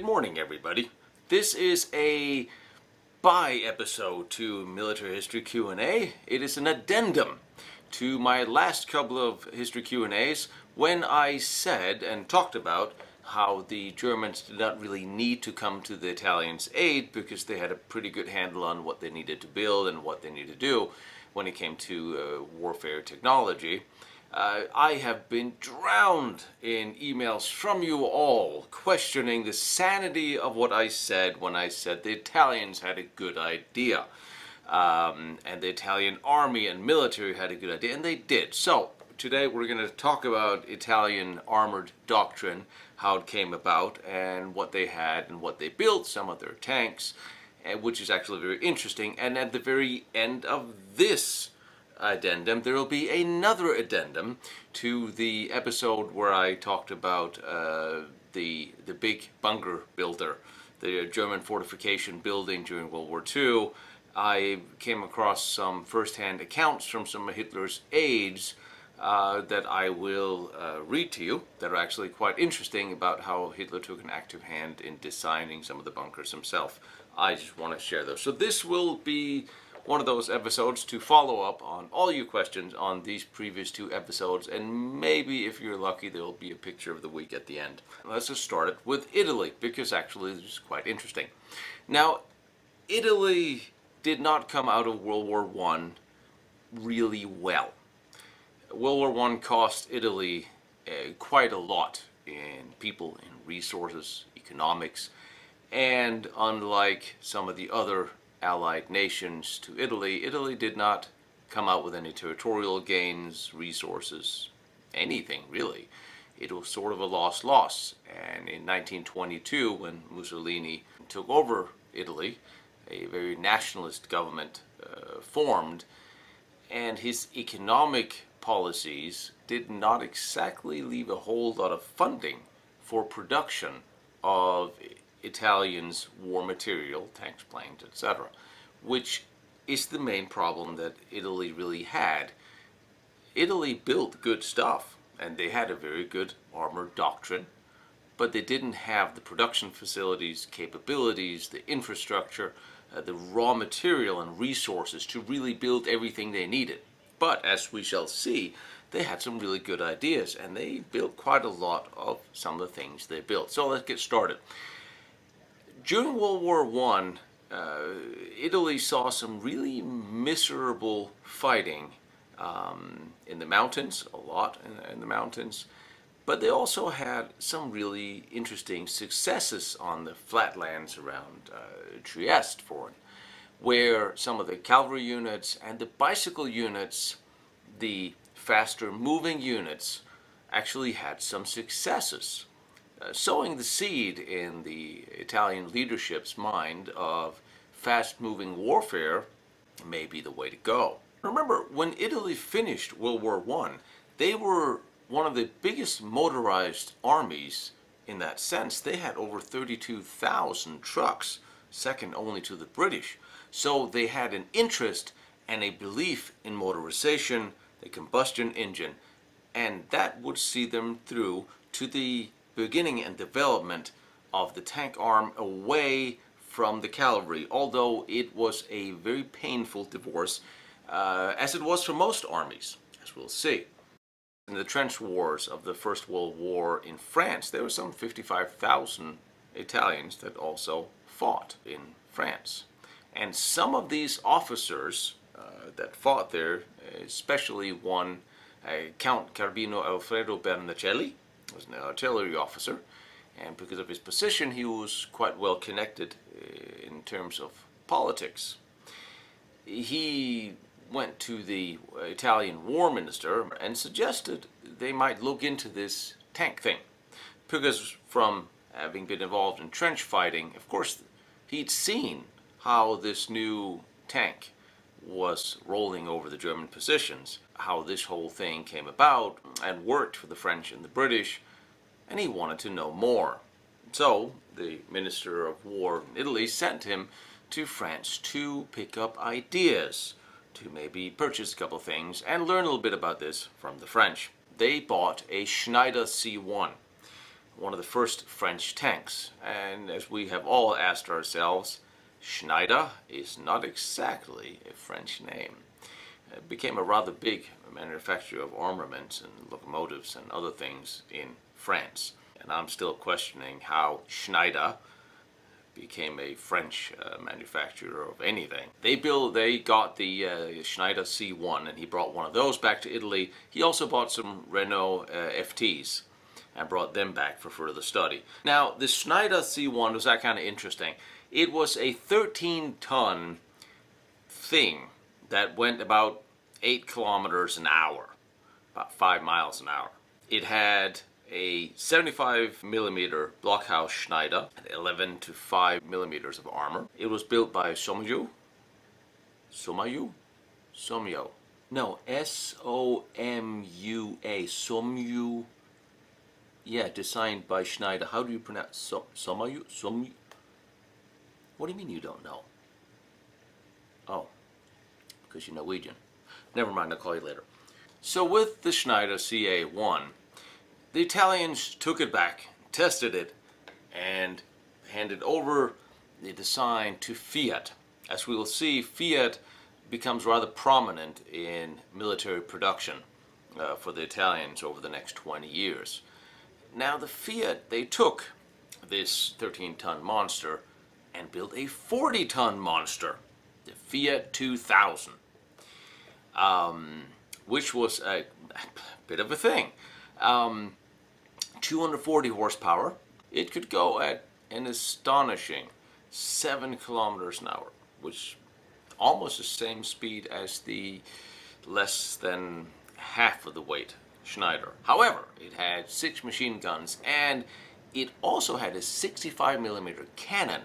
morning, everybody. This is a episode to Military History Q&A. It is an addendum to my last couple of history Q&As when I said and talked about how the Germans did not really need to come to the Italians' aid because they had a pretty good handle on what they needed to build and what they needed to do when it came to warfare technology. I have been drowned in emails from you all questioning the sanity of what I said when I said the Italians had a good idea. And the Italian army and military had a good idea, and they did. So, today we're going to talk about Italian armored doctrine, how it came about, and what they had and what they built, some of their tanks, which is actually very interesting. And at the very end of this addendum, there will be another addendum to the episode where I talked about the big bunker builder, the German fortification building during World War II. I came across some first-hand accounts from some of Hitler's aides that I will read to you that are actually quite interesting about how Hitler took an active hand in designing some of the bunkers himself. I just want to share those. So this will be one of those episodes to follow up on all your questions on these previous two episodes, and maybe if you're lucky there will be a picture of the week at the end. Let's just start it with Italy, because actually this is quite interesting. Now, Italy did not come out of World War I really well. World War I cost Italy quite a lot in people, in resources, economics, and unlike some of the other allied nations to Italy, Italy did not come out with any territorial gains, resources, anything really. It was sort of a loss-loss. And in 1922, when Mussolini took over Italy, a very nationalist government formed, and his economic policies did not exactly leave a whole lot of funding for production of Italians' war material, tanks, planes, etc., which is the main problem that Italy really had. Italy built good stuff, and they had a very good armored doctrine, but they didn't have the production facilities, capabilities, the infrastructure, the raw material and resources to really build everything they needed. But as we shall see, they had some really good ideas, and they built quite a lot of some of the things they built. So let's get started. During World War I, Italy saw some really miserable fighting in the mountains, a lot in the mountains, but they also had some really interesting successes on the flatlands around Trieste, where some of the cavalry units and the bicycle units, the faster moving units, actually had some successes. Sowing the seed in the Italian leadership's mind of fast-moving warfare may be the way to go. Remember, when Italy finished World War I, they were one of the biggest motorized armies in that sense. They had over 32,000 trucks, second only to the British. So they had an interest and a belief in motorization, the combustion engine, and that would see them through to the beginning and development of the tank arm away from the cavalry, although it was a very painful divorce, as it was for most armies, as we'll see. In the trench wars of the First World War in France, there were some 55,000 Italians that also fought in France. And some of these officers that fought there, especially one, Count Carbino Alfredo Bernacelli, was an artillery officer, and because of his position he was quite well connected in terms of politics. He went to the Italian war minister and suggested they might look into this tank thing, because from having been involved in trench fighting, of course he'd seen how this new tank was rolling over the German positions, how this whole thing came about and worked for the French and the British, and he wanted to know more. So the Minister of War in Italy sent him to France to pick up ideas, to maybe purchase a couple things and learn a little bit about this from the French. They bought a Schneider C1, one of the first French tanks. And as we have all asked ourselves, Schneider is not exactly a French name. It became a rather big manufacturer of armaments and locomotives and other things in France. And I'm still questioning how Schneider became a French manufacturer of anything. They got the Schneider C1, and he brought one of those back to Italy. He also bought some Renault FTs and brought them back for further study. Now, the Schneider C1 was that kind of interesting. It was a 13-ton thing that went about 8 kilometers an hour, about 5 miles an hour. It had a 75 millimeter blockhouse Schneider, 11 to 5 millimeters of armor. It was built by Somyo. No, S-O-M-U-A. Somyo. Yeah, designed by Schneider. How do you pronounce Somyo? Somyo? What do you mean you don't know? Oh, because you're Norwegian. Never mind, I'll call you later. So with the Schneider CA1, the Italians took it back, tested it, and handed over the design to Fiat. As we will see, Fiat becomes rather prominent in military production for the Italians over the next 20 years. Now the Fiat, they took this 13-ton monster and built a 40-ton monster, the Fiat 2000, which was a bit of a thing. 240 horsepower. It could go at an astonishing 7 kilometers an hour, which almost the same speed as the less than half of the weight Schneider. However, it had 6 machine guns, and it also had a 65 millimeter cannon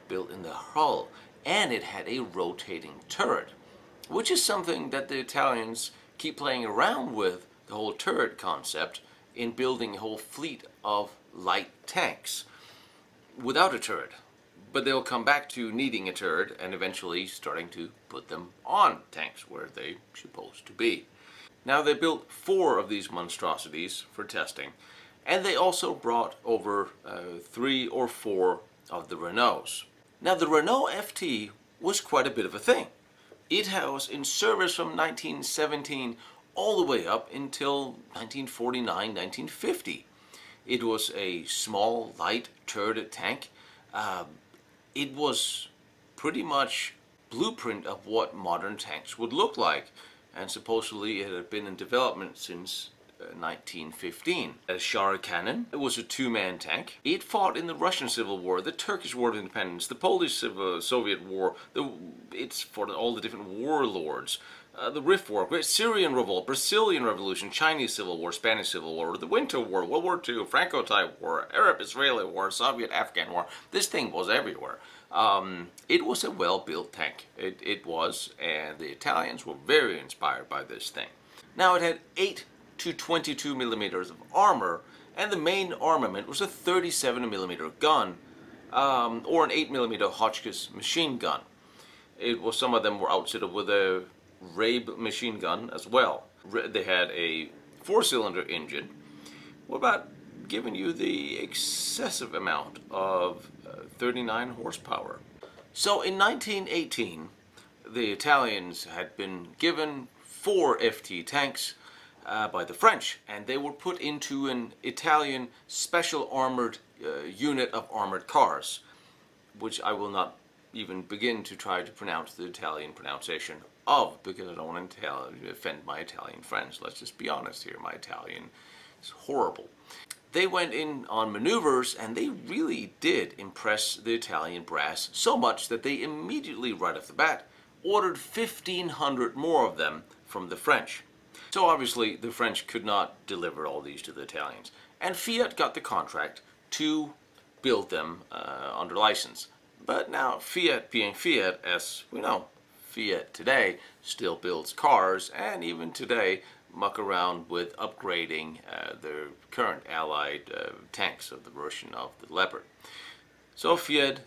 built in the hull, and it had a rotating turret, which is something that the Italians keep playing around with, the whole turret concept, in building a whole fleet of light tanks without a turret. But they'll come back to needing a turret and eventually starting to put them on tanks where they're supposed to be. Now they built 4 of these monstrosities for testing, and they also brought over 3 or 4 of the Renaults. Now the Renault FT was quite a bit of a thing. It was in service from 1917 all the way up until 1949, 1950. It was a small, light, turreted tank. It was pretty much blueprint of what modern tanks would look like, and supposedly it had been in development since 1915. A Char cannon. It was a 2-man tank. It fought in the Russian Civil War, the Turkish War of Independence, the Polish Soviet War. It's for all the different warlords. The Rif War, Great Syrian Revolt, Brazilian Revolution, Chinese Civil War, Spanish Civil War, the Winter War, World War II, Franco-Thai War, Arab-Israeli War, Soviet-Afghan War. This thing was everywhere. It was a well-built tank. It was, and the Italians were very inspired by this thing. Now it had 8 to 22 millimeters of armor, and the main armament was a 37 millimeter gun, or an 8 millimeter Hotchkiss machine gun. Some of them were outfitted with a Rabe machine gun as well. They had a 4-cylinder engine, about giving you the excessive amount of 39 horsepower. So in 1918, the Italians had been given 4 FT tanks by the French, and they were put into an Italian special armored unit of armored cars, which I will not even begin to try to pronounce the Italian pronunciation of, because I don't want to offend my Italian friends. Let's just be honest here, my Italian is horrible. They went in on maneuvers, and they really did impress the Italian brass so much that they immediately, right off the bat, ordered 1,500 more of them from the French. So obviously the French could not deliver all these to the Italians, and Fiat got the contract to build them under license. But now Fiat being Fiat, as we know, Fiat today still builds cars, and even today muck around with upgrading their current allied tanks of the version of the Leopard. So Fiat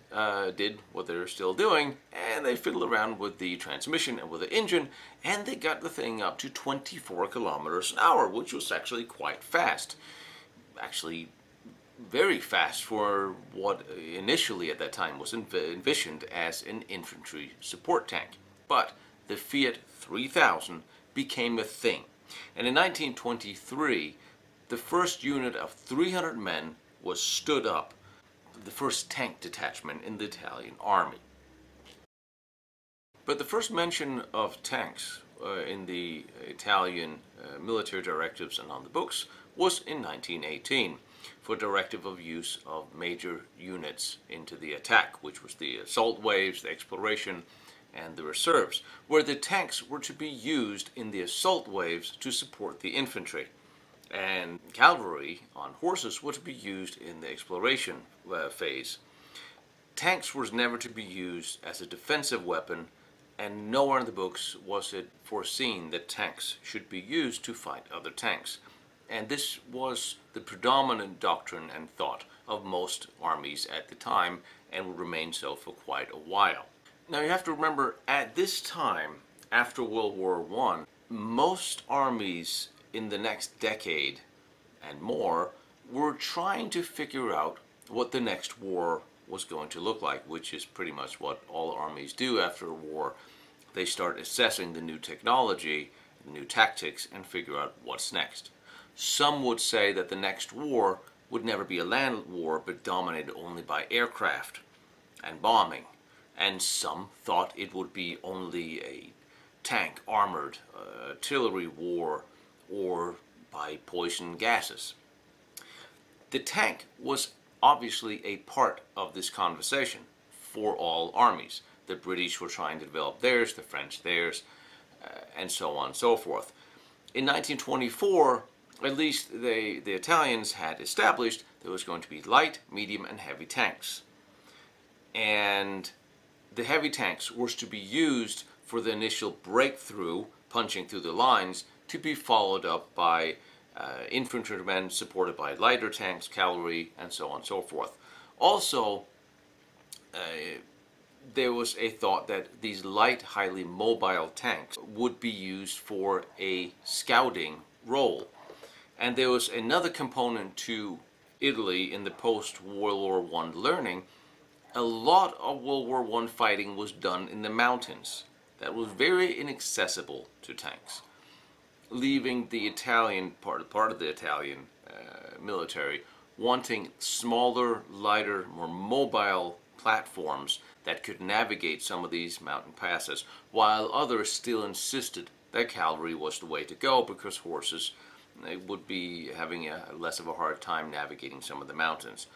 did what they're still doing, and they fiddled around with the transmission and with the engine, and they got the thing up to 24 kilometers an hour, which was actually quite fast. Actually very fast for what initially at that time was envisioned as an infantry support tank. But the Fiat 3000 became a thing. And in 1923, the first unit of 300 men was stood up, the first tank detachment in the Italian army. But the first mention of tanks in the Italian military directives and on the books was in 1918 for directive of use of major units into the attack, which was the assault waves, the exploration, and the reserves, where the tanks were to be used in the assault waves to support the infantry. And cavalry on horses were to be used in the exploration phase. Tanks was never to be used as a defensive weapon, and nowhere in the books was it foreseen that tanks should be used to fight other tanks. And this was the predominant doctrine and thought of most armies at the time, and would remain so for quite a while. Now you have to remember, at this time, after World War I, most armies in the next decade and more were trying to figure out what the next war was going to look like, which is pretty much what all armies do after a war. They start assessing the new technology, the new tactics, and figure out what's next. Some would say that the next war would never be a land war, but dominated only by aircraft and bombing. And some thought it would be only a tank, armored, artillery war, or by poison gases. The tank was obviously a part of this conversation for all armies. The British were trying to develop theirs, the French theirs, and so on and so forth. In 1924, at least the Italians had established there was going to be light, medium, and heavy tanks. And the heavy tanks were to be used for the initial breakthrough, punching through the lines, to be followed up by infantrymen supported by lighter tanks, cavalry, and so on and so forth. Also, there was a thought that these light, highly mobile tanks would be used for a scouting role. And there was another component to Italy in the post-World War I learning. A lot of World War I fighting was done in the mountains. That was very inaccessible to tanks, leaving the Italian part of the Italian military wanting smaller, lighter, more mobile platforms that could navigate some of these mountain passes, while others still insisted that cavalry was the way to go because horses would be having less of a hard time navigating some of the mountains.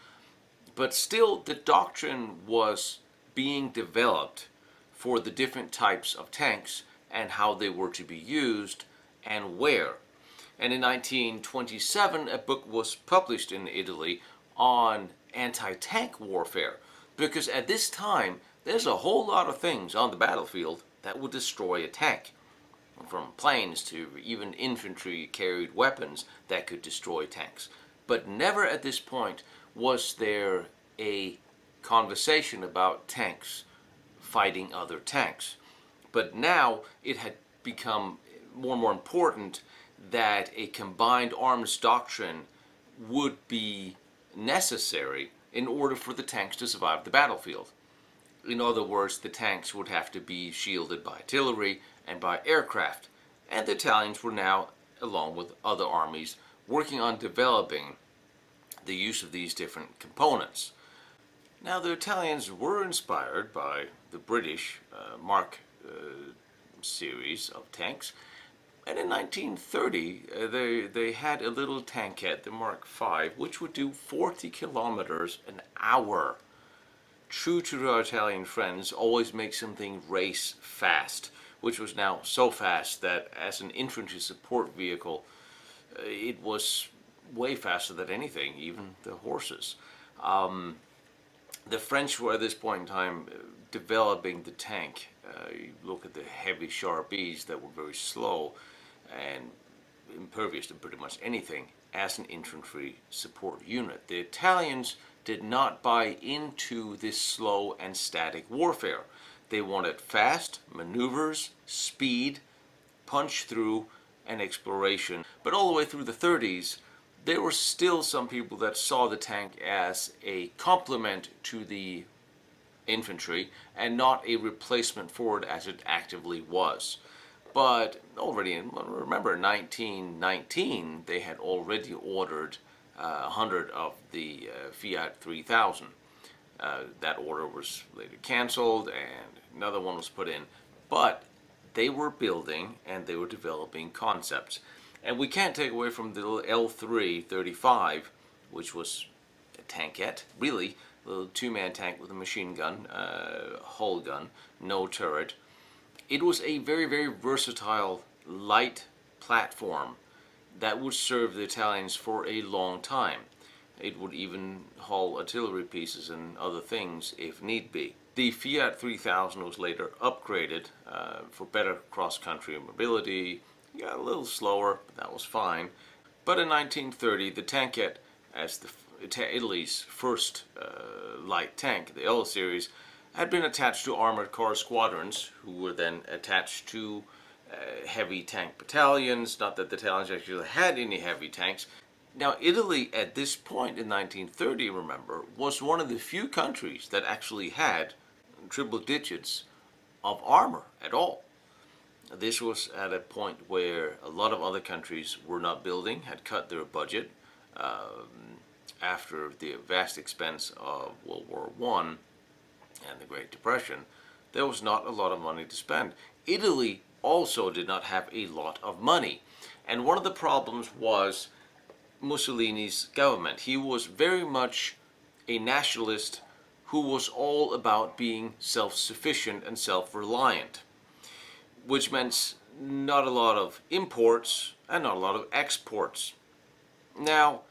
But still, the doctrine was being developed for the different types of tanks and how they were to be used and where. And in 1927, a book was published in Italy on anti-tank warfare, because at this time, there's a whole lot of things on the battlefield that would destroy a tank, from planes to even infantry-carried weapons that could destroy tanks. But never at this point was there a conversation about tanks fighting other tanks. But now it had become more and more important that a combined arms doctrine would be necessary in order for the tanks to survive the battlefield. In other words, the tanks would have to be shielded by artillery and by aircraft. And the Italians were now, along with other armies, working on developing the use of these different components. Now, the Italians were inspired by the British Mark series of tanks, and in 1930 they had a little tankette, the Mark V, which would do 40 kilometers an hour. True to our Italian friends, always make something race fast, which was now so fast that as an infantry support vehicle, it was way faster than anything, even the horses. The French were at this point in time developing the tank. You look at the heavy Charbis that were very slow and impervious to pretty much anything as an infantry support unit. The Italians did not buy into this slow and static warfare. They wanted fast maneuvers, speed, punch through, and exploration. But all the way through the 30s, there were still some people that saw the tank as a complement to the infantry and not a replacement for it as it actively was. But already, remember, in 1919, they had already ordered 100 of the Fiat 3000. That order was later canceled and another one was put in. But they were building and they were developing concepts. And we can't take away from the little L3-35, which was a tankette, really, a little two-man tank with a machine gun, hull gun, no turret. It was a very, very versatile, light platform that would serve the Italians for a long time. It would even haul artillery pieces and other things if need be. The Fiat 3000 was later upgraded for better cross-country mobility. Got a little slower, but that was fine. But in 1930, the tankette, as Italy's first light tank, the L series, had been attached to armored car squadrons, who were then attached to heavy tank battalions. Not that the Italians actually had any heavy tanks. Now, Italy at this point in 1930, remember, was one of the few countries that actually had triple digits of armor at all. This was at a point where a lot of other countries were not building, had cut their budget after the vast expense of World War I and the Great Depression. There was not a lot of money to spend. Italy also did not have a lot of money. And one of the problems was Mussolini's government. He was very much a nationalist who was all about being self-sufficient and self-reliant, which meant not a lot of imports and not a lot of exports. Now,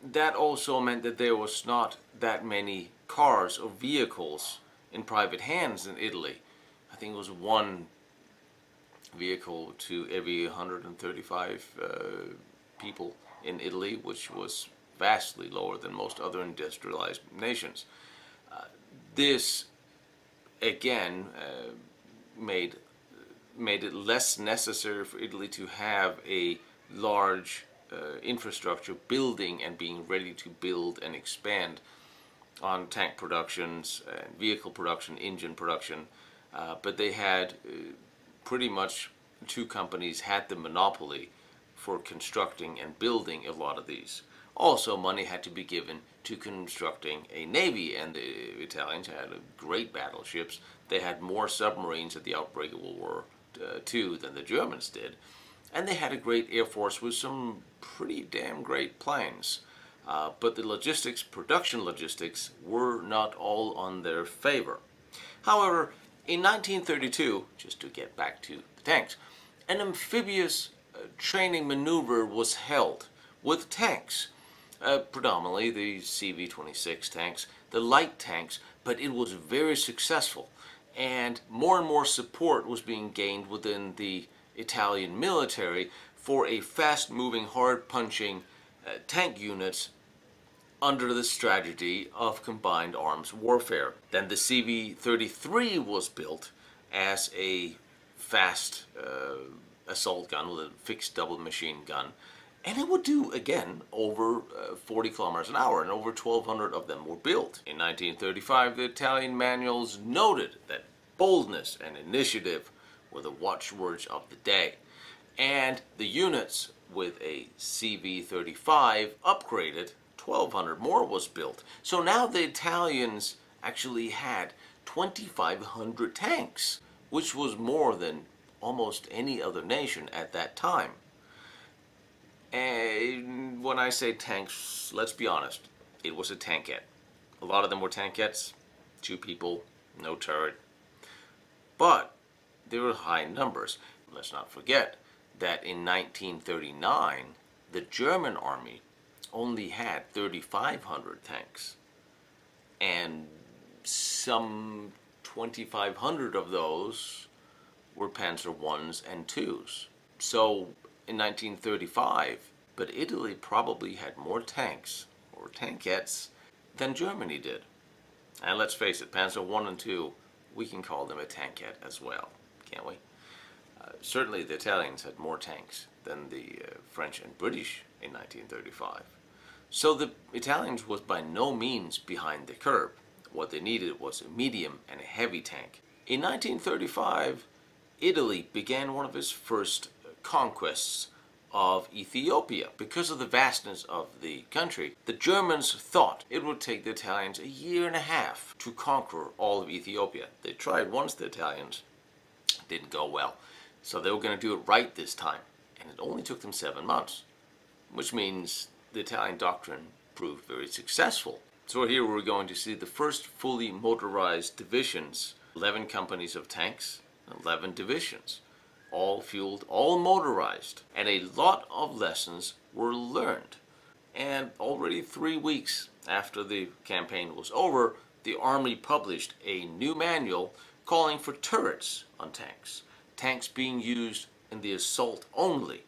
that also meant that there was not that many cars or vehicles in private hands in Italy. I think it was one vehicle to every 135 people in Italy, which was vastly lower than most other industrialized nations. This, again, made it less necessary for Italy to have a large infrastructure building and being ready to build and expand on tank productions, vehicle production, engine production. But they had pretty much two companies had the monopoly for constructing and building a lot of these. Also, money had to be given to constructing a navy, and the Italians had great battleships. They had more submarines at the outbreak of World War II than the Germans did. And they had a great air force with some pretty damn great planes. But the logistics, production logistics, were not all on their favor. However, in 1932, just to get back to the tanks, an amphibious training maneuver was held with tanks, predominantly the CV-26 tanks, the light tanks, but it was very successful. And more support was being gained within the Italian military for a fast-moving, hard-punching tank units under the strategy of combined arms warfare. Then the CV-33 was built as a fast assault gun with a fixed double machine gun, and it would do, again, over 40 kilometers an hour, and over 1,200 of them were built. In 1935, the Italian manuals noted that boldness and initiative were the watchwords of the day, and the units with a CV-35 upgraded, 1,200 more was built. So now the Italians actually had 2,500 tanks, which was more than almost any other nation at that time. And when I say tanks, let's be honest, it was a tankette. A lot of them were tankettes, 2 people, no turret. But there were high numbers. Let's not forget that in 1939, the German army only had 3,500 tanks. And some 2,500 of those were Panzer Is and IIs. So in 1935, but Italy probably had more tanks, or tankettes, than Germany did. And let's face it, Panzer I and II, we can call them a tankette as well, can't we? Certainly the Italians had more tanks than the French and British in 1935. So the Italians was by no means behind the curve. What they needed was a medium and a heavy tank. In 1935, Italy began one of its first conquests of Ethiopia. Because of the vastness of the country, the Germans thought it would take the Italians a year and a half to conquer all of Ethiopia. They tried once, the Italians. It didn't go well. So they were going to do it right this time. And it only took them 7 months, which means the Italian doctrine proved very successful. So here we're going to see the first fully motorized divisions, 11 companies of tanks, 11 divisions, all fueled, all motorized, and a lot of lessons were learned. And already 3 weeks after the campaign was over, the Army published a new manual calling for turrets on tanks, tanks being used in the assault only,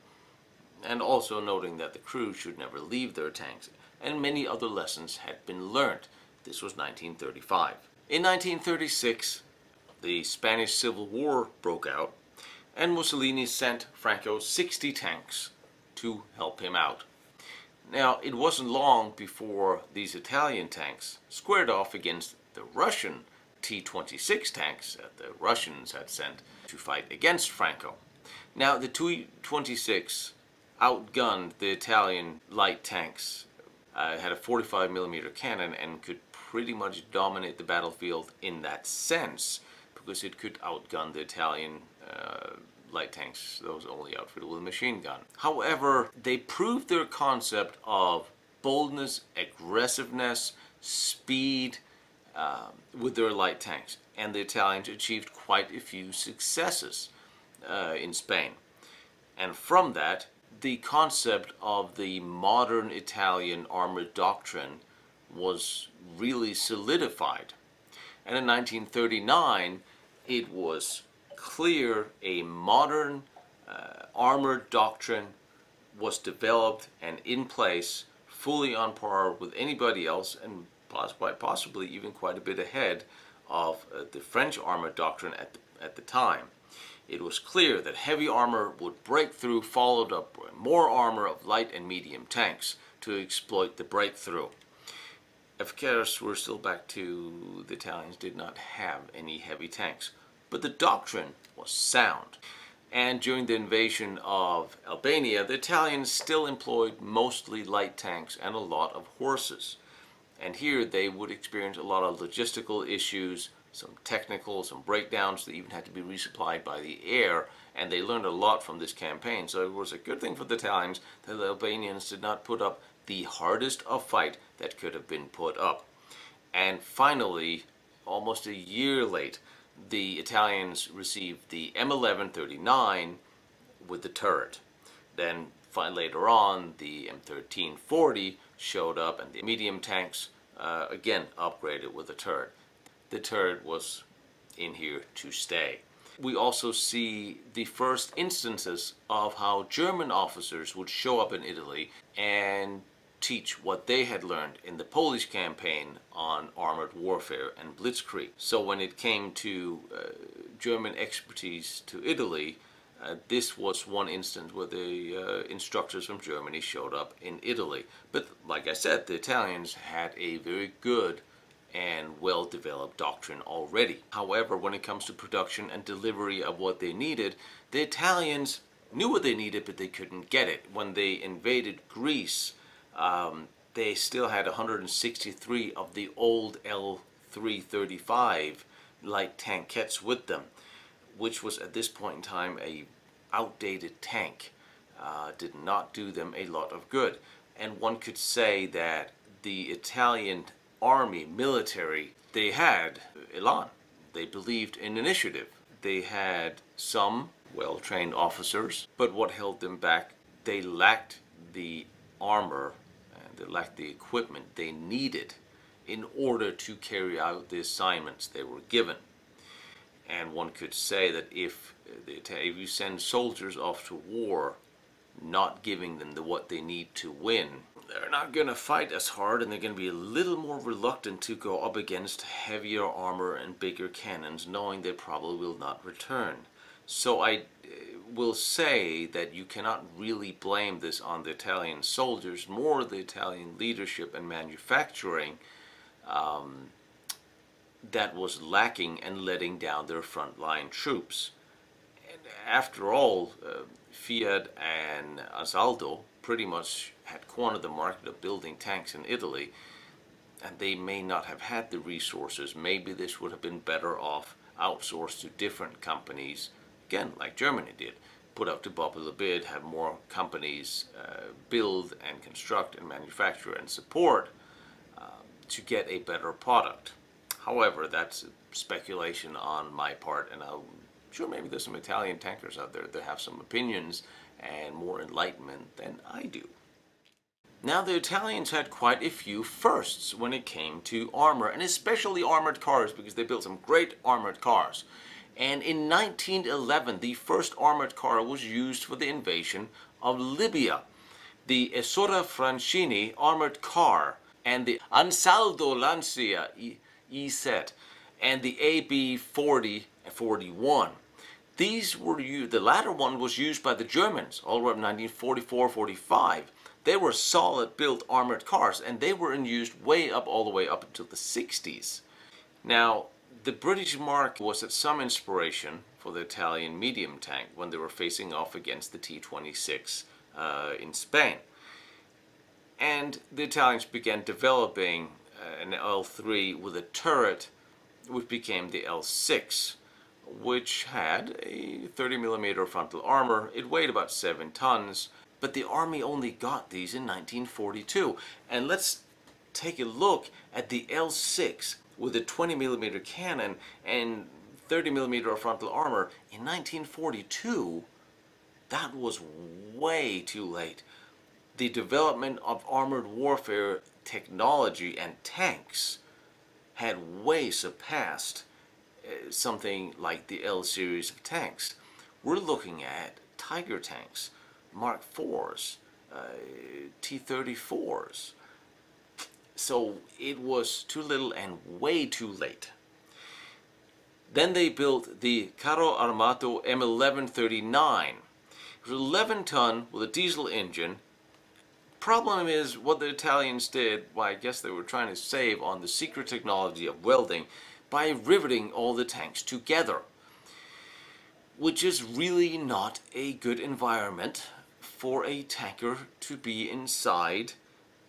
and also noting that the crew should never leave their tanks, and many other lessons had been learned. This was 1935. In 1936, the Spanish Civil War broke out, and Mussolini sent Franco 60 tanks to help him out. Now, it wasn't long before these Italian tanks squared off against the Russian T-26 tanks that the Russians had sent to fight against Franco. Now, the T-26 outgunned the Italian light tanks, had a 45mm cannon, and could pretty much dominate the battlefield in that sense, because it could outgun the Italian light tanks, those only outfitted with a machine gun. However, they proved their concept of boldness, aggressiveness, speed with their light tanks, and the Italians achieved quite a few successes in Spain. And from that, the concept of the modern Italian armored doctrine was really solidified. And in 1939, it was clear a modern armored doctrine was developed and in place, fully on par with anybody else, and quite possibly even quite a bit ahead of the French armored doctrine at the time. It was clear that heavy armor would break through, followed up by more armor of light and medium tanks to exploit the breakthrough. Of course, we're still back to the Italians did not have any heavy tanks, but the doctrine was sound. And during the invasion of Albania, the Italians still employed mostly light tanks and a lot of horses. And here they would experience a lot of logistical issues, some technical, some breakdowns. They even had to be resupplied by the air, and they learned a lot from this campaign. So it was a good thing for the Italians that the Albanians did not put up the hardest of fight that could have been put up. And finally, almost a year late, the Italians received the M1139 with the turret. Then later on, the M1340 showed up, and the medium tanks again upgraded with the turret. The turret was in here to stay. We also see the first instances of how German officers would show up in Italy and teach what they had learned in the Polish campaign on armored warfare and blitzkrieg. So when it came to German expertise to Italy, this was one instance where the instructors from Germany showed up in Italy. But like I said, the Italians had a very good and well-developed doctrine already. However, when it comes to production and delivery of what they needed, the Italians knew what they needed, but they couldn't get it. When they invaded Greece, they still had 163 of the old L335 light tankettes with them, which was at this point in time a outdated tank. Did not do them a lot of good. And one could say that the Italian army, military, they had elan. They believed in initiative. They had some well-trained officers, but what held them back, they lacked the armor and they lacked the equipment they needed in order to carry out the assignments they were given. And one could say that if you send soldiers off to war, not giving them what they need to win, they're not going to fight as hard, and they're going to be a little more reluctant to go up against heavier armor and bigger cannons, knowing they probably will not return. So I will say that you cannot really blame this on the Italian soldiers, more the Italian leadership and manufacturing that was lacking and letting down their frontline troops. And after all, Fiat-Ansaldo pretty much had cornered the market of building tanks in Italy, and they may not have had the resources. Maybe this would have been better off outsourced to different companies, again, like Germany did. Put out to popular bid, have more companies build and construct and manufacture and support to get a better product. However, that's speculation on my part, and I'm sure maybe there's some Italian tankers out there that have some opinions and more enlightenment than I do. Now, the Italians had quite a few firsts when it came to armor, and especially armored cars, because they built some great armored cars. And in 1911, the first armored car was used for the invasion of Libya. The Esora Francini armored car and the Ansaldo Lancia E-Set and the AB-40 and 41. These were used, the latter one was used by the Germans all around 1944-45. They were solid built armored cars, and they were in use all the way up until the 60s. Now, the British Mark was at some inspiration for the Italian medium tank when they were facing off against the T-26 in Spain. And the Italians began developing an L3 with a turret, which became the L6, which had a 30mm frontal armor. It weighed about 7 tons, but the Army only got these in 1942. And let's take a look at the L6 with a 20mm cannon and 30mm frontal armor in 1942. That was way too late. The development of armored warfare technology and tanks had way surpassed something like the L series of tanks. We're looking at Tiger tanks, Mark IVs, T-34s. So it was too little and way too late. Then they built the Carro Armato M1139. It was 11 ton with a diesel engine. Problem is, what the Italians did, well, I guess they were trying to save on the secret technology of welding by riveting all the tanks together, which is really not a good environment for a tanker to be inside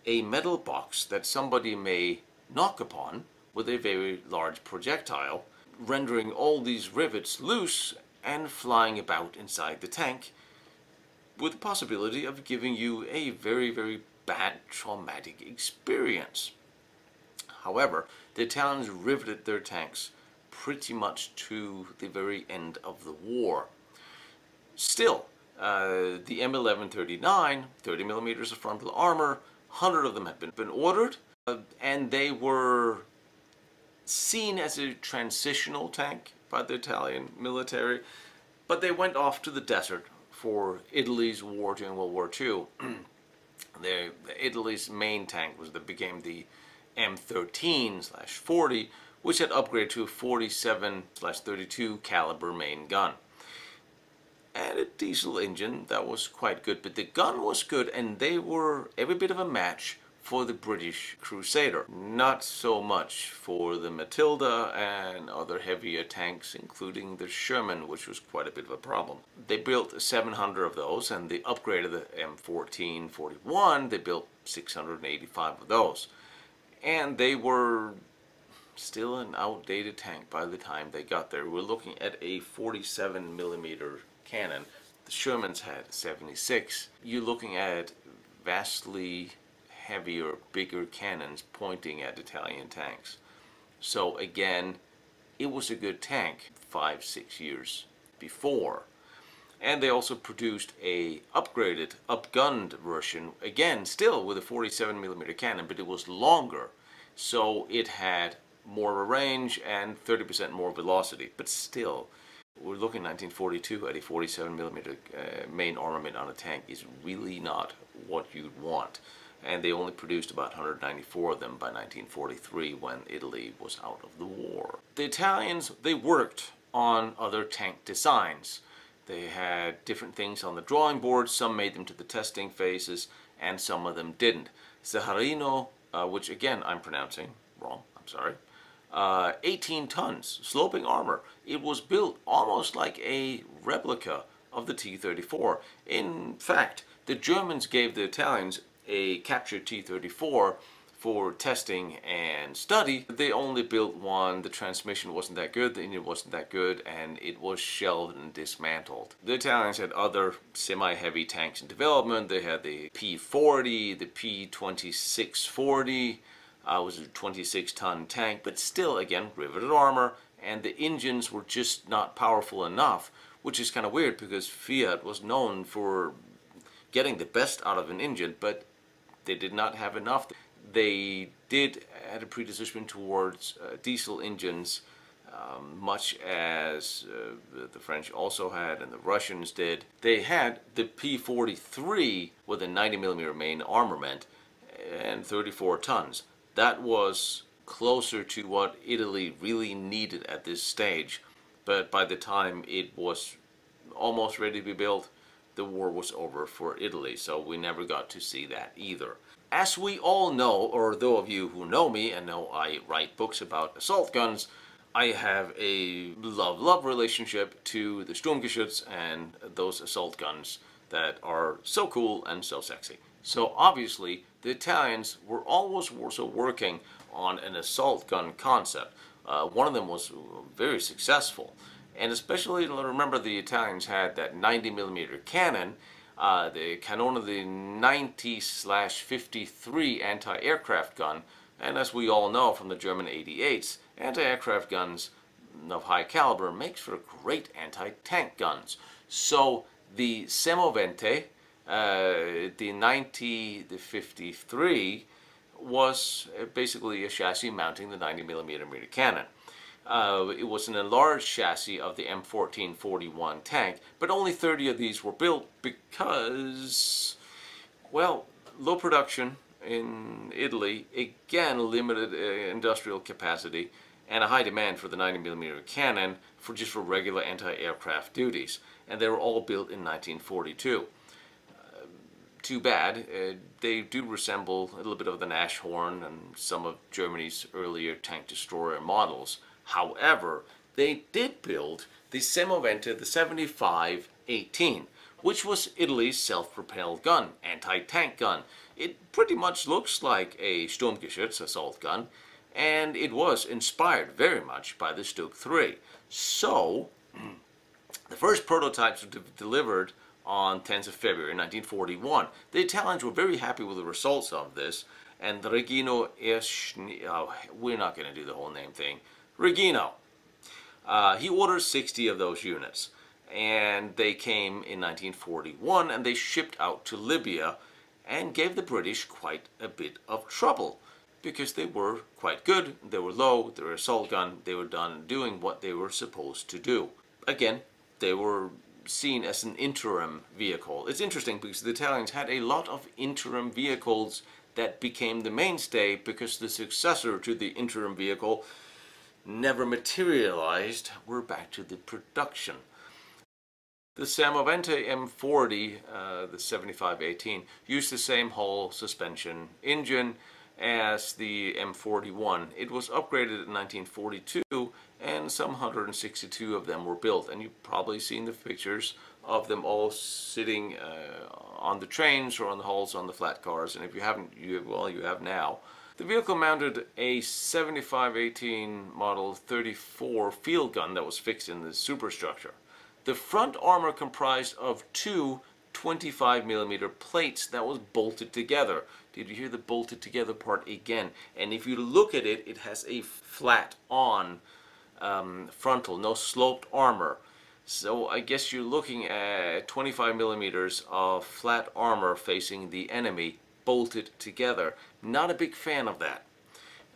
a metal box that somebody may knock upon with a very large projectile, rendering all these rivets loose and flying about inside the tank, with the possibility of giving you a very, very bad traumatic experience. However, the Italians riveted their tanks pretty much to the very end of the war. Still, the M1139, 30mm of frontal armor, 100 of them had been ordered, and they were seen as a transitional tank by the Italian military, but they went off to the desert for Italy's war during World War II. Italy's main tank became the M13/40, which had upgraded to a 47/32 caliber main gun. And a diesel engine that was quite good, but the gun was good, and they were every bit of a match for the British Crusader. Not so much for the Matilda and other heavier tanks, including the Sherman, which was quite a bit of a problem. They built 700 of those, and they upgraded the M1441. They built 685 of those. And they were still an outdated tank by the time they got there. We're looking at a 47mm cannon. The Shermans had 76. You're looking at vastly heavier, bigger cannons pointing at Italian tanks. So again, it was a good tank 5-6 years before. And they also produced a upgraded, upgunned version, again, still with a 47mm cannon, but it was longer. So it had more range and 30% more velocity. But still, we're looking 1942 at a 47mm main armament on a tank is really not what you'd want. And they only produced about 194 of them by 1943 when Italy was out of the war. The Italians, they worked on other tank designs. They had different things on the drawing board. Some made them to the testing phases, and some of them didn't. Saharino, which again I'm pronouncing wrong, I'm sorry, 18 tons, sloping armor. It was built almost like a replica of the T-34. In fact, the Germans gave the Italians a captured T-34 for testing and study. They only built one. The transmission wasn't that good, the engine wasn't that good, and it was shelved and dismantled. The Italians had other semi-heavy tanks in development. They had the P-40, the P-2640, was a 26-ton tank, but still, again, riveted armor, and the engines were just not powerful enough, which is kind of weird because Fiat was known for getting the best out of an engine, but they did not have enough. They did have a predisposition towards diesel engines, much as the French also had and the Russians did. They had the P-43 with a 90mm main armament and 34 tons. That was closer to what Italy really needed at this stage, but by the time it was almost ready to be built, the war was over for Italy, so we never got to see that either. As we all know, or those of you who know me and know I write books about assault guns, I have a love-love relationship to the Sturmgeschütz and those assault guns that are so cool and so sexy. So obviously, the Italians were always also working on an assault gun concept. One of them was very successful. And especially, remember, the Italians had that 90mm cannon, the Canone of the 90/53 anti-aircraft gun, and as we all know from the German 88s, anti-aircraft guns of high caliber makes for great anti-tank guns. So the Semovente, the 90/53, was basically a chassis mounting the 90mm cannon. It was an enlarged chassis of the M1441 tank, but only 30 of these were built because, well, low production in Italy, again limited industrial capacity, and a high demand for the 90mm cannon just for regular anti-aircraft duties, and they were all built in 1942. Too bad, they do resemble a little bit of the Nashorn and some of Germany's earlier tank destroyer models. However, they did build the Semovente, the 75-18, which was Italy's self-propelled gun, anti-tank gun. It pretty much looks like a Sturmgeschütz assault gun, and it was inspired very much by the Stug 3. So, the first prototypes were delivered on 10th of February 1941. The Italians were very happy with the results of this, and Regino we're not going to do the whole name thing. Regino, he ordered 60 of those units, and they came in 1941, and they shipped out to Libya and gave the British quite a bit of trouble because they were quite good, they were low, they were assault gun, they were done doing what they were supposed to do. Again, they were seen as an interim vehicle. It's interesting because the Italians had a lot of interim vehicles that became the mainstay because the successor to the interim vehicle never materialized. We're back to the production. The Semovente M40, the 75-18, used the same hull suspension engine as the M41. It was upgraded in 1942, and some 162 of them were built. And you've probably seen the pictures of them all sitting on the trains or on the hulls on the flat cars. And if you haven't, well, you have now. The vehicle mounted a 75-18 model 34 field gun that was fixed in the superstructure. The front armor comprised of two 25mm plates that was bolted together. Did you hear the bolted together part again? And if you look at it, it has a flat on frontal, no sloped armor. So I guess you're looking at 25mm of flat armor facing the enemy bolted together. Not a big fan of that.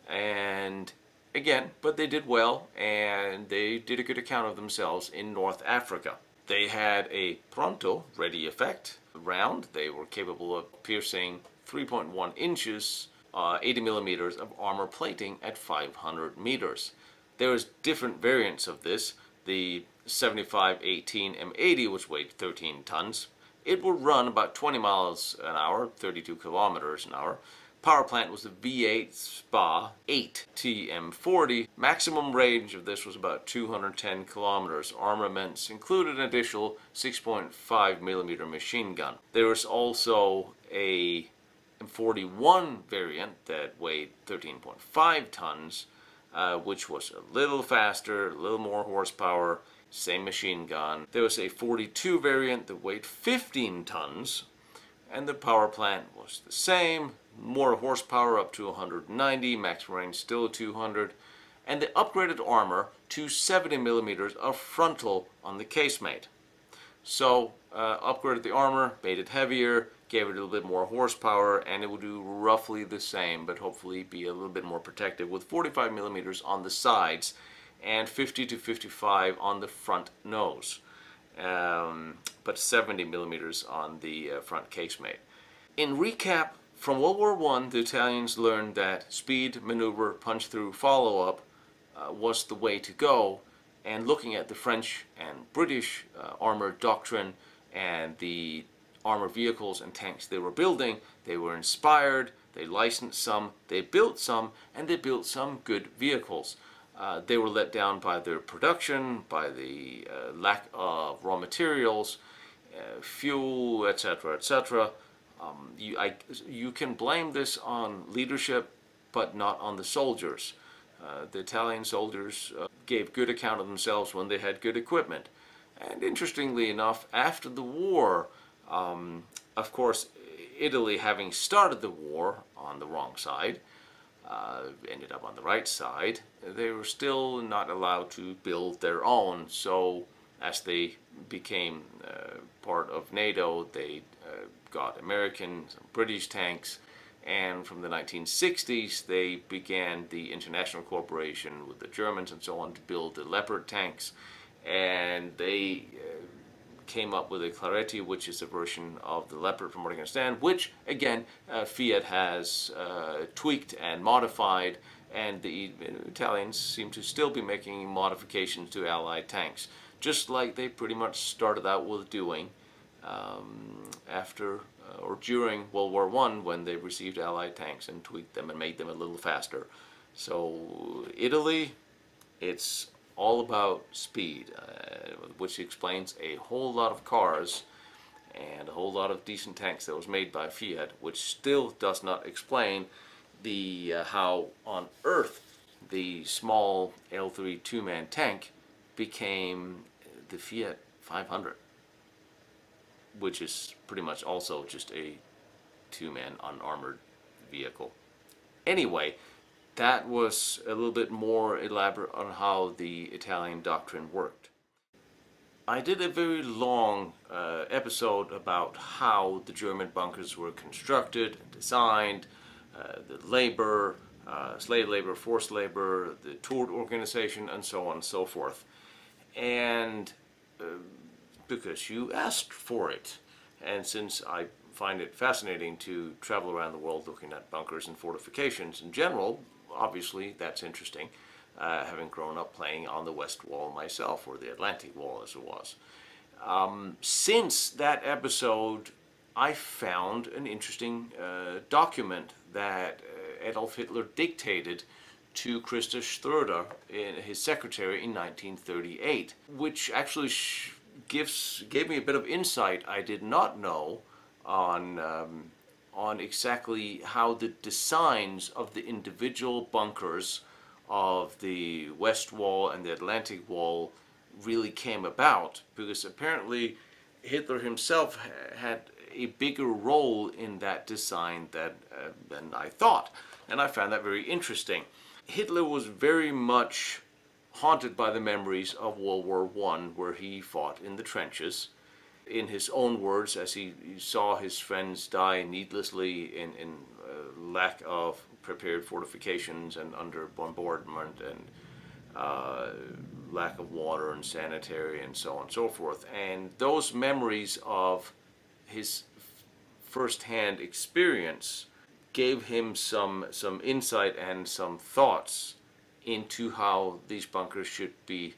And again, but they did well, and they did a good account of themselves in North Africa. They had a pronto, ready effect, round. They were capable of piercing 3.1 inches, 80mm of armor plating at 500 meters. There was different variants of this. the 7518 M80, which weighed 13 tons. It would run about 20 miles an hour, 32 kilometers an hour. Power plant was the V8 SPA 8 TM40. Maximum range of this was about 210 kilometers. Armaments included an additional 6.5 millimeter machine gun. There was also a M41 variant that weighed 13.5 tons, which was a little faster, a little more horsepower, same machine gun. There was a 42 variant that weighed 15 tons, and the power plant was the same. More horsepower up to 190, maximum range still 200, and they upgraded armor to 70 millimeters of frontal on the casemate. So upgraded the armor, made it heavier, gave it a little bit more horsepower, and it will do roughly the same, but hopefully be a little bit more protective with 45 millimeters on the sides and 50 to 55 on the front nose, but 70 millimeters on the front casemate. In recap, from World War I, the Italians learned that speed, maneuver, punch-through, follow-up was the way to go, and looking at the French and British armored doctrine and the armored vehicles and tanks they were building, they were inspired, they licensed some, they built some, and they built some good vehicles. They were let down by their production, by the lack of raw materials, fuel, etc., etc. You can blame this on leadership, but not on the soldiers. The Italian soldiers gave good account of themselves when they had good equipment. And interestingly enough, after the war, of course, Italy, having started the war on the wrong side, ended up on the right side, they were still not allowed to build their own. So as they became part of NATO, they got American, British tanks, and from the 1960s they began the international cooperation with the Germans and so on to build the Leopard tanks, and they came up with a Claretti, which is a version of the Leopard from what I understand, which again Fiat has tweaked and modified, and the Italians seem to still be making modifications to Allied tanks, just like they pretty much started out with doing after or during World War I, when they received Allied tanks and tweaked them and made them a little faster. So Italy, it's all about speed, which explains a whole lot of cars and a whole lot of decent tanks that was made by Fiat, which still does not explain the how on earth the small L3 two-man tank became the Fiat 500, which is pretty much also just a two-man unarmored vehicle. Anyway, that was a little bit more elaborate on how the Italian doctrine worked. I did a very long episode about how the German bunkers were constructed and designed, the labor, slave labor, forced labor, the towed organization, and so on and so forth. And because you asked for it, and since I find it fascinating to travel around the world looking at bunkers and fortifications in general, obviously that's interesting, having grown up playing on the West Wall myself, or the Atlantic Wall as it was. Since that episode, I found an interesting document that Adolf Hitler dictated to Christa Schröder, his secretary, in 1938, which actually gave me a bit of insight I did not know on exactly how the designs of the individual bunkers of the West Wall and the Atlantic Wall really came about, because apparently Hitler himself had a bigger role in that design than I thought, and I found that very interesting. Hitler was very much haunted by the memories of World War I, where he fought in the trenches. In his own words, as he saw his friends die needlessly in lack of prepared fortifications and under bombardment and lack of water and sanitary and so on and so forth. And those memories of his first-hand experience gave him some insight and some thoughts into how these bunkers should be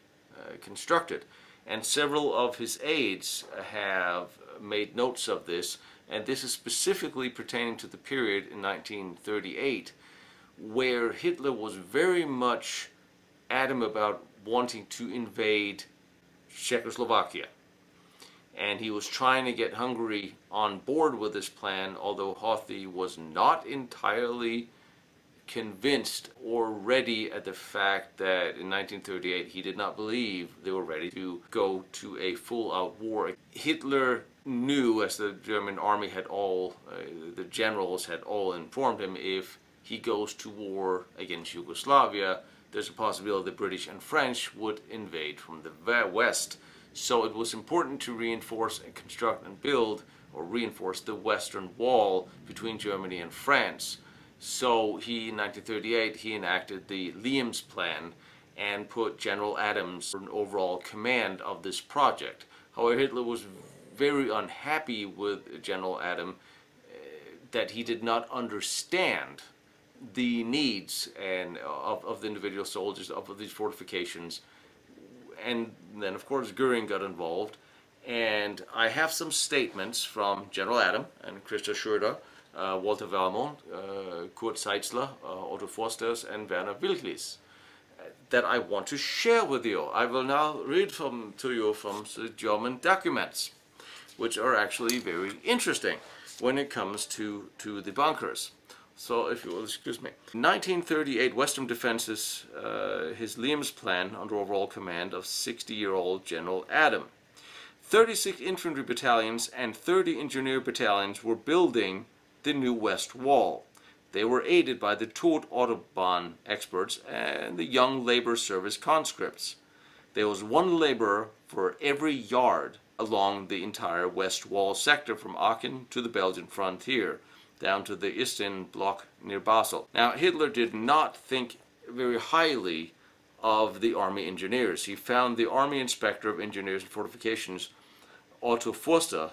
constructed. And several of his aides have made notes of this, and this is specifically pertaining to the period in 1938, where Hitler was very much adamant about wanting to invade Czechoslovakia. And he was trying to get Hungary on board with this plan, although Hothi was not entirely convinced or ready at the fact that in 1938 he did not believe they were ready to go to a full-out war. Hitler knew, as the German army had all, the generals had all informed him, if he goes to war against Yugoslavia, there's a possibility the British and French would invade from the west. So it was important to reinforce and construct and build, or reinforce, the western wall between Germany and France. So he, in 1938, he enacted the Liem's Plan and put General Adams in overall command of this project. However, Hitler was very unhappy with General Adams, that he did not understand the needs of the individual soldiers of these fortifications. And then, of course, Göring got involved. And I have some statements from General Adams and Christa Schröder, Walter Valmont, Kurt Seitzler, Otto Forsters, and Werner Wilklis that I want to share with you. I will now read to you from the German documents, which are actually very interesting when it comes to the bunkers. So, if you will excuse me. 1938, Western Defenses, his Liem's Plan under overall command of 60-year-old General Adams. 36 infantry battalions and 30 engineer battalions were building the new West Wall. They were aided by the Tod Autobahn experts and the Young Labor Service conscripts. There was one laborer for every yard along the entire West Wall sector from Aachen to the Belgian frontier, down to the Istein block near Basel. Now, Hitler did not think very highly of the army engineers. He found the army inspector of engineers and fortifications, Otto Forster,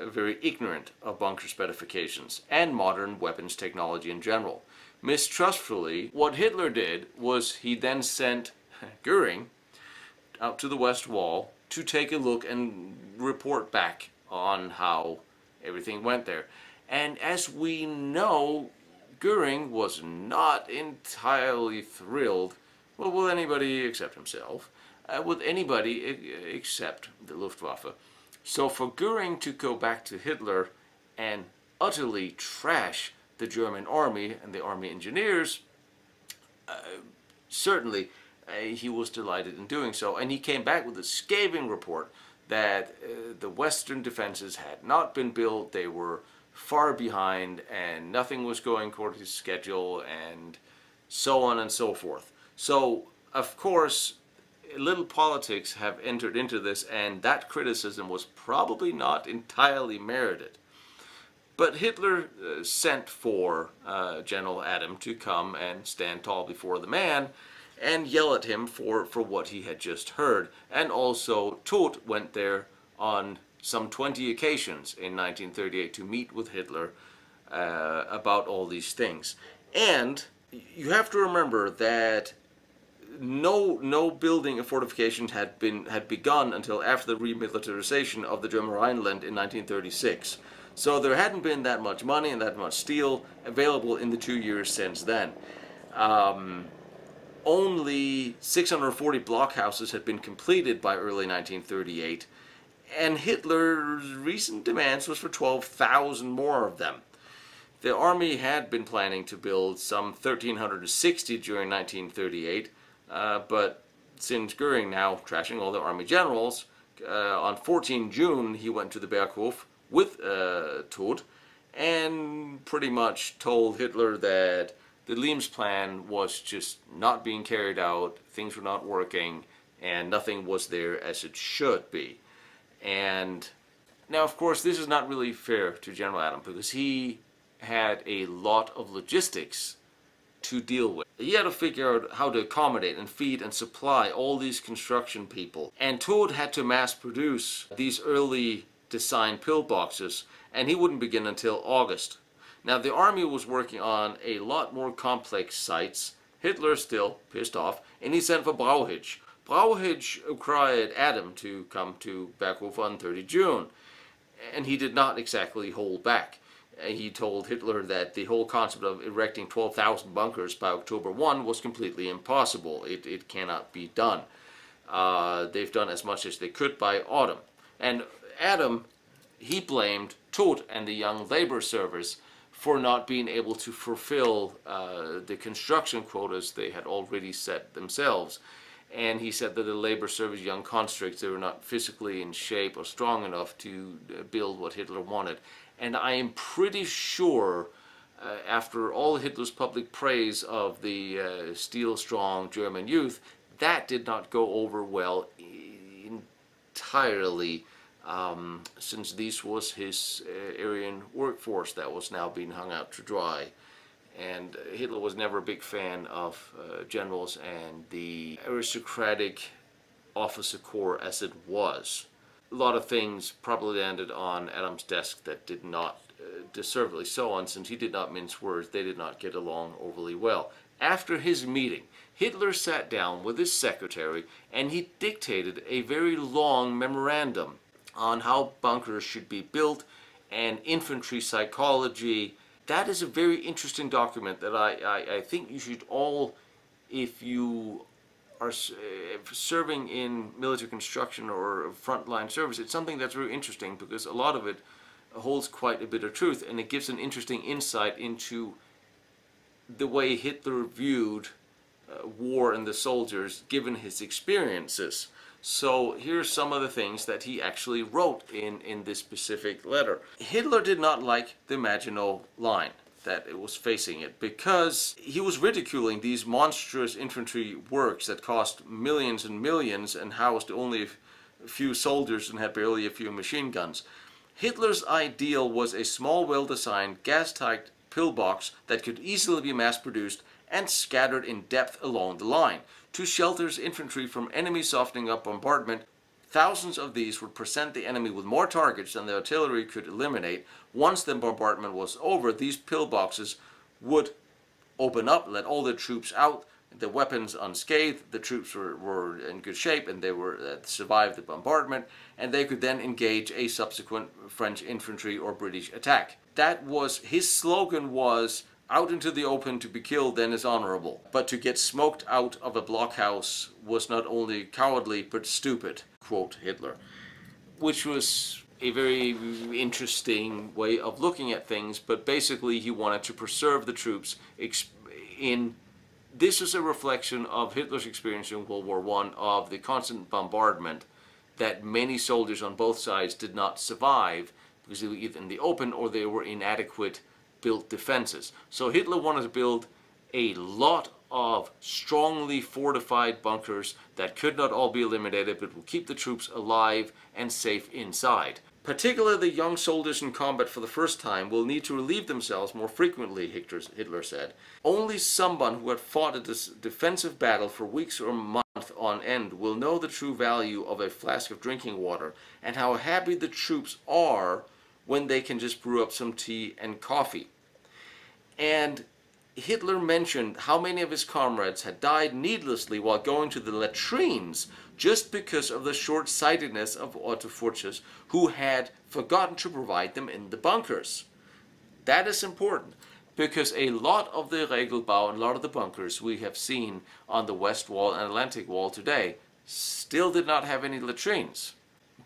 very ignorant of bunker specifications and modern weapons technology in general. Mistrustfully, what Hitler did was he then sent Göring out to the West Wall to take a look and report back on how everything went there. And as we know, Göring was not entirely thrilled, well, with anybody except himself, with anybody except the Luftwaffe. So for Göring to go back to Hitler and utterly trash the German army and the army engineers, certainly he was delighted in doing so. And he came back with a scathing report that the Western defenses had not been built, they were far behind, and nothing was going according to schedule, and so on and so forth. So, of course, little politics have entered into this, and that criticism was probably not entirely merited. But Hitler sent for General Adams to come and stand tall before the man and yell at him for what he had just heard. And also Tod went there on some 20 occasions in 1938 to meet with Hitler about all these things. And you have to remember that no building of fortifications had begun until after the remilitarization of the German Rhineland in 1936. So there hadn't been that much money and that much steel available in the 2 years since then. Only 640 blockhouses had been completed by early 1938, and Hitler's recent demands was for 12,000 more of them. The army had been planning to build some 1,360 during 1938, but since Göring now trashing all the army generals, on 14 June he went to the Berghof with Tod and pretty much told Hitler that the Liem's plan was just not being carried out, things were not working, and nothing was there as it should be. And now, of course, this is not really fair to General Adams, because he had a lot of logistics to deal with. He had to figure out how to accommodate and feed and supply all these construction people. And Tod had to mass produce these early designed pillboxes, and he wouldn't begin until August. Now, the army was working on a lot more complex sites. Hitler still pissed off, and he sent for Brauchitsch Brauhage required Adam to come to Berghof on 30 June, and he did not exactly hold back. He told Hitler that the whole concept of erecting 12,000 bunkers by October 1 was completely impossible. It cannot be done. They've done as much as they could by autumn. And Adam, he blamed Todt and the young labor service for not being able to fulfill the construction quotas they had already set themselves. And he said that the labor service young conscripts, they were not physically in shape or strong enough to build what Hitler wanted. And I am pretty sure, after all Hitler's public praise of the steel-strong German youth, that did not go over well entirely, since this was his Aryan workforce that was now being hung out to dry. And Hitler was never a big fan of generals and the aristocratic officer corps as it was. A lot of things probably landed on Adam's desk that did not, deservedly so, and since he did not mince words, they did not get along overly well. After his meeting, Hitler sat down with his secretary and he dictated a very long memorandum on how bunkers should be built and infantry psychology. That is a very interesting document that I think you should all, if you are serving in military construction or frontline service, it's something that's very interesting because a lot of it holds quite a bit of truth, and it gives an interesting insight into the way Hitler viewed war and the soldiers given his experiences. So here's some of the things that he actually wrote in this specific letter. Hitler did not like the Maginot Line that it was facing it, because he was ridiculing these monstrous infantry works that cost millions and millions and housed only a few soldiers and had barely a few machine guns. Hitler's ideal was a small, well-designed, gas-tight pillbox that could easily be mass-produced and scattered in depth along the line to shelter infantry from enemy softening up bombardment. Thousands of these would present the enemy with more targets than the artillery could eliminate. Once the bombardment was over, these pillboxes would open up, let all the troops out, the weapons unscathed, the troops were in good shape and they were survived the bombardment, and they could then engage a subsequent French infantry or British attack. That was, his slogan was, out into the open to be killed then is honorable, but to get smoked out of a blockhouse was not only cowardly but stupid, quote Hitler. Which was a very interesting way of looking at things, but basically he wanted to preserve the troops in. This was a reflection of Hitler's experience in World War I of the constant bombardment that many soldiers on both sides did not survive because they were either in the open or they were inadequate built defenses. So Hitler wanted to build a lot of strongly fortified bunkers that could not all be eliminated but would keep the troops alive and safe inside. Particularly the young soldiers in combat for the first time will need to relieve themselves more frequently, Hitler said. Only someone who had fought a defensive battle for weeks or a month on end will know the true value of a flask of drinking water and how happy the troops are when they can just brew up some tea and coffee. And Hitler mentioned how many of his comrades had died needlessly while going to the latrines just because of the short-sightedness of Otto Furches, who had forgotten to provide them in the bunkers. That is important, because a lot of the Regelbau and a lot of the bunkers we have seen on the West Wall and Atlantic Wall today still did not have any latrines.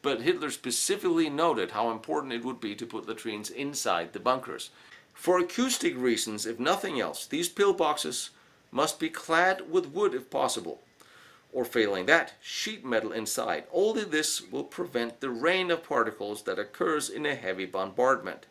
But Hitler specifically noted how important it would be to put latrines inside the bunkers. For acoustic reasons, if nothing else, these pillboxes must be clad with wood if possible, or failing that, sheet metal inside. Only this will prevent the rain of particles that occurs in a heavy bombardment,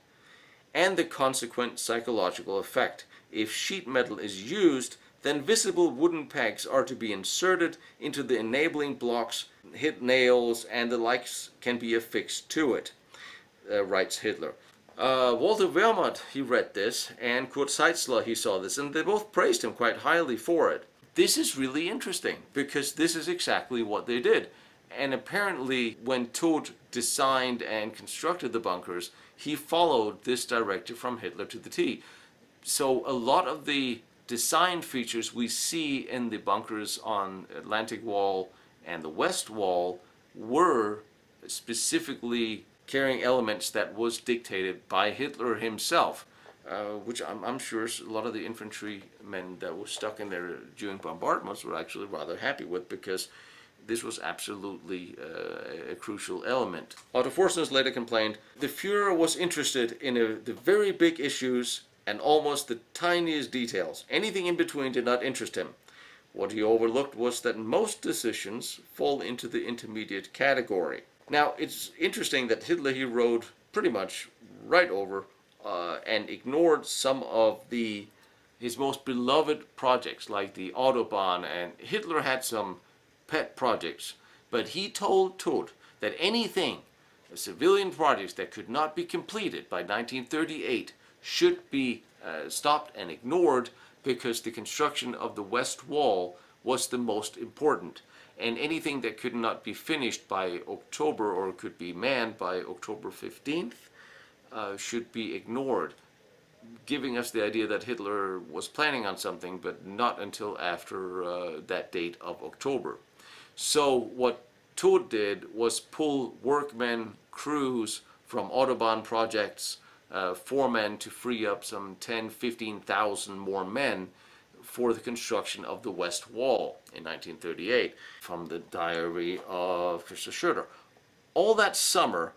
and the consequent psychological effect. If sheet metal is used, then visible wooden pegs are to be inserted into the enabling blocks, hit nails and the likes can be affixed to it, writes Hitler. Walter Wehrmacht, he read this, and Kurt Seitzler, he saw this, and they both praised him quite highly for it. This is really interesting, because this is exactly what they did. And apparently, when Todt designed and constructed the bunkers, he followed this directive from Hitler to the T. So a lot of the design features we see in the bunkers on Atlantic Wall and the West Wall were specifically carrying elements that was dictated by Hitler himself, which I'm sure a lot of the infantrymen that were stuck in there during bombardments were actually rather happy with, because this was absolutely a crucial element. Otto Forstner later complained, "The Führer was interested in the very big issues and almost the tiniest details. Anything in between did not interest him. What he overlooked was that most decisions fall into the intermediate category." Now, it's interesting that Hitler, he rode pretty much right over and ignored some of his most beloved projects, like the Autobahn, and Hitler had some pet projects, but he told Todt that anything, civilian projects that could not be completed by 1938, should be stopped and ignored, because the construction of the West Wall was the most important. And anything that could not be finished by October, or could be manned by October 15th, should be ignored, giving us the idea that Hitler was planning on something, but not until after that date of October. So what Todt did was pull workmen, crews from Autobahn projects, foremen, to free up some 10,000–15,000 more men for the construction of the West Wall in 1938, from the diary of Christoph Schroeder. All that summer,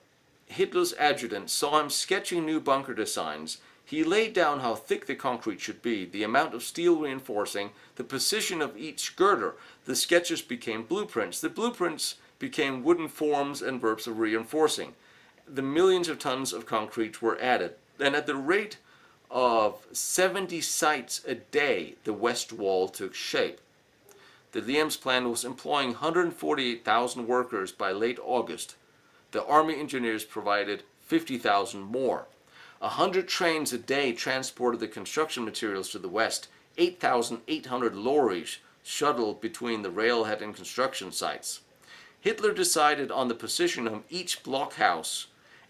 Hitler's adjutant saw him sketching new bunker designs. He laid down how thick the concrete should be, the amount of steel reinforcing, the position of each girder. The sketches became blueprints. The blueprints became wooden forms and verbs of reinforcing. The millions of tons of concrete were added. And at the rate of 70 sites a day, the West Wall took shape. The Liem's plan was employing 148,000 workers by late August. The army engineers provided 50,000 more. 100 trains a day transported the construction materials to the west. 8,800 lorries shuttled between the railhead and construction sites. Hitler decided on the position of each blockhouse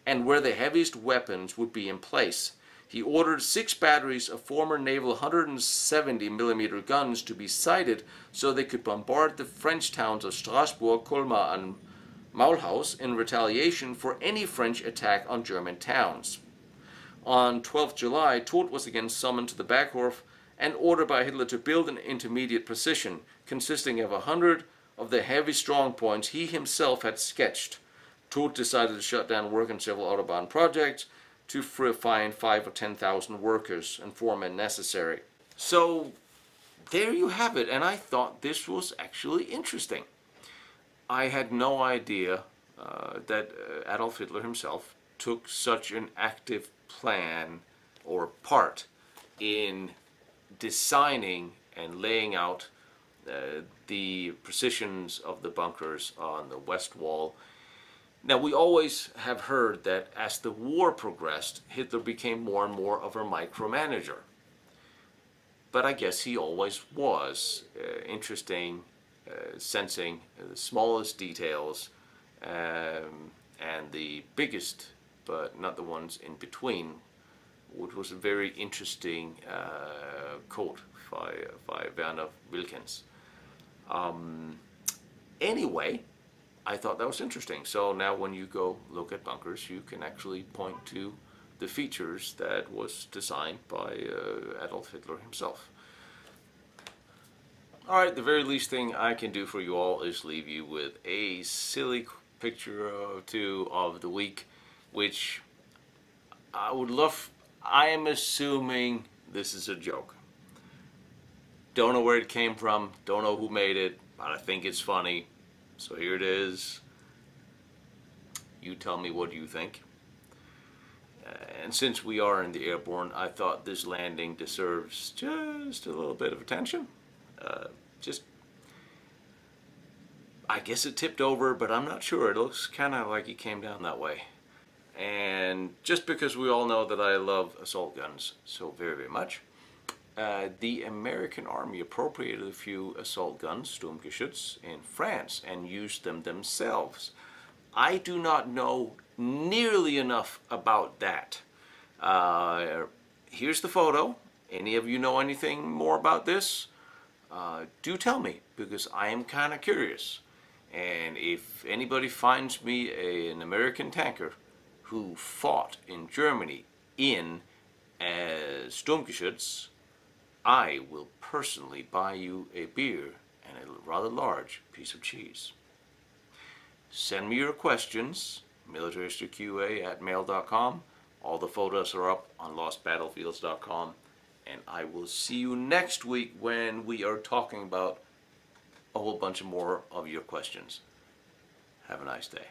and where the heaviest weapons would be in place. He ordered 6 batteries of former naval 170mm guns to be sighted so they could bombard the French towns of Strasbourg, Colmar, and Mulhouse in retaliation for any French attack on German towns. On 12th July, Todt was again summoned to the Berghof and ordered by Hitler to build an intermediate position consisting of 100 of the heavy strong points he himself had sketched. Todt decided to shut down work on several Autobahn projects to find 5,000 or 10,000 workers and foremen necessary. So there you have it, and I thought this was actually interesting. I had no idea that Adolf Hitler himself took such an active plan or part in designing and laying out the positions of the bunkers on the West Wall. Now, we always have heard that as the war progressed, Hitler became more and more of a micromanager. But I guess he always was sensing the smallest details and the biggest, but not the ones in between, which was a very interesting quote by Werner Wilkins. Anyway, I thought that was interesting. So now when you go look at bunkers, you can actually point to the features that was designed by Adolf Hitler himself. Alright, the very least thing I can do for you all is leave you with a silly picture or two of the week, which I would love. I am assuming this is a joke. Don't know where it came from, don't know who made it, but I think it's funny. So here it is. You tell me what you think. And since we are in the airborne, I thought this landing deserves just a little bit of attention. I guess it tipped over, but I'm not sure. It looks kind of like it came down that way. And just because we all know that I love assault guns so very, very much, the American Army appropriated a few assault guns, Sturmgeschütz, in France and used them themselves. I do not know nearly enough about that. Here's the photo. Any of you know anything more about this? Do tell me, because I am kind of curious. And if anybody finds me an American tanker who fought in Germany in Sturmgeschütz, I will personally buy you a beer and a rather large piece of cheese. Send me your questions, militaryhistoryqa@mail.com. All the photos are up on lostbattlefields.com. And I will see you next week when we are talking about a whole bunch more of your questions. Have a nice day.